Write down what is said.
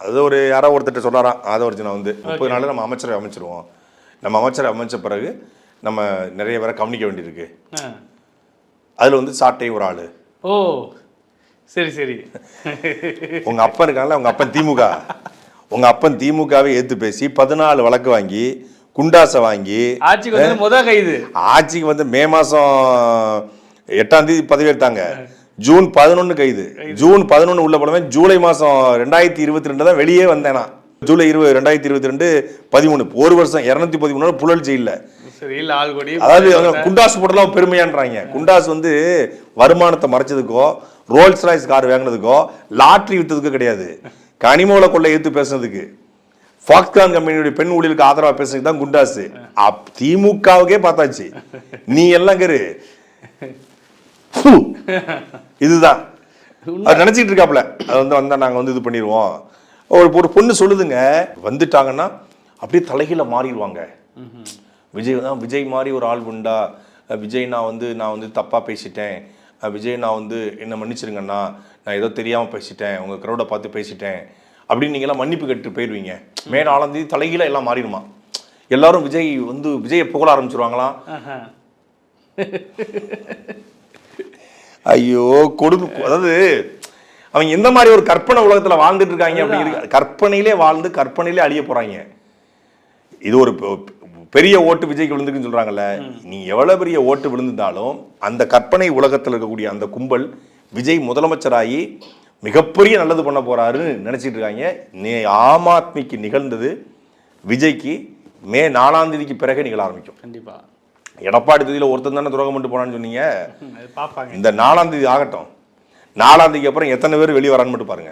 அது ஒரு யாரோ ஒருத்தர் சொல்கிறாராம் ஆதவர்ஜுனா வந்து 30 நாளில் நம்ம அமைச்சரை அமைச்சிருவோம். நம்ம அமைச்சரை அமைச்ச பிறகு நம்ம நிறைய பேரை கவனிக்க வேண்டியிருக்கு. அதில் வந்து சாட்டை ஒரு ஆள். ஓ சரி சரி. உங்கள் அப்பன் இருக்காங்களா, உங்கள் அப்பன் திமுக, உங்கள் அப்பன் திமுகவை ஏற்று பேசி 14 வழக்கு வாங்கி குண்டாசை வாங்கி ஆட்சிக்கு வந்து முதல் கைது. ஆட்சிக்கு வந்து மே மாதம் 8ஆம் தேதி பதவி எடுத்தாங்க. ஜூன் 11 கைது. ஜூன் 11 உள்ள போனவன் ஜூலை மாதம் 2022 தான் வெளியே வந்தேனா. ஜூலை 2022 13 ஒரு வருஷம் 213 நாள் புழல் ஜெயில. அதாவது குண்டாஸ் போட்டெல்லாம் பெருமையான்றாங்க. குண்டாஸ் வந்து வருமானத்தை மறைச்சதுக்கோ ரோல்ஸ் ராய்ஸ் கார் வாங்கினதுக்கோ லாட்ரி வித்ததுக்கோ கிடையாது. கனிமூல கொள்ளை ஏற்று பேசுனதுக்கு ஃபாக்ஸ்கான் கம்பெனியுடைய பெண் ஊழியருக்கு ஆதரவாக பேசுனதுக்கு தான் குண்டாஸ். திமுகவுக்கே பார்த்தாச்சு. நீ எல்லாம் கரு இதுதான் அது நினைச்சிட்டு இருக்காப்ல. அது வந்து வந்தா நாங்க வந்து இது பண்ணிடுவோம். ஒரு பொண்ணு சொல்லுதுங்க, வந்துட்டாங்கன்னா அப்படியே தலைகீழ மாறிடுவாங்க. விஜய் மாதிரி ஒரு ஆள் உண்டா, விஜய் நான் வந்து தப்பா பேசிட்டேன், விஜய் நான் வந்து என்ன மன்னிச்சிருங்கண்ணா, நான் ஏதோ தெரியாம பேசிட்டேன், உங்க க்ரௌடை பார்த்து பேசிட்டேன் அப்படின்னு நீங்க எல்லாம் மன்னிப்பு கேட்டு போயிடுவீங்க. மே 4ஆம் தேதி தலைகீழ எல்லாம் மாறிடுமா. எல்லாரும் விஜயை புகழ ஆரம்பிச்சிருவாங்களாம். ஐயோ கொடுமை. அதாவது அவங்க எந்த மாதிரி ஒரு கற்பனை உலகத்துல வாழ்ந்துட்டு இருக்காங்க அப்படிங்கிற கற்பனையிலே வாழ்ந்து கற்பனையிலே அழிய போறாங்க. இது ஒரு பெரிய ஓட்டு விஜய்க்கு விழுந்துருக்குன்னு சொல்றாங்கல்ல, நீ எவ்வளவு பெரிய ஓட்டு விழுந்தாலும் அந்த கற்பனை உலகத்தில் இருக்கக்கூடிய அந்த கும்பல் விஜய் முதலமைச்சராகி மிகப்பெரிய நல்லது பண்ண போறாருன்னு நினைச்சிட்டு இருக்காங்க. ஆம் ஆத்மிக்கு நிகழ்ந்தது விஜய்க்கு மே 4ஆம் தேதிக்கு பிறகு நிகழ ஆரம்பிக்கும். கண்டிப்பா. எடப்பாடி தொகுதியில் ஒருத்தன் தானே துரோகம் பண்ணிட்டு போனான்னு சொன்னீங்க. இந்த 4ஆம் தேதி ஆகட்டும். 4ஆம் தேதிக்கு அப்புறம் எத்தனை பேர் வெளியே வரான்னு மட்டும் பாருங்க.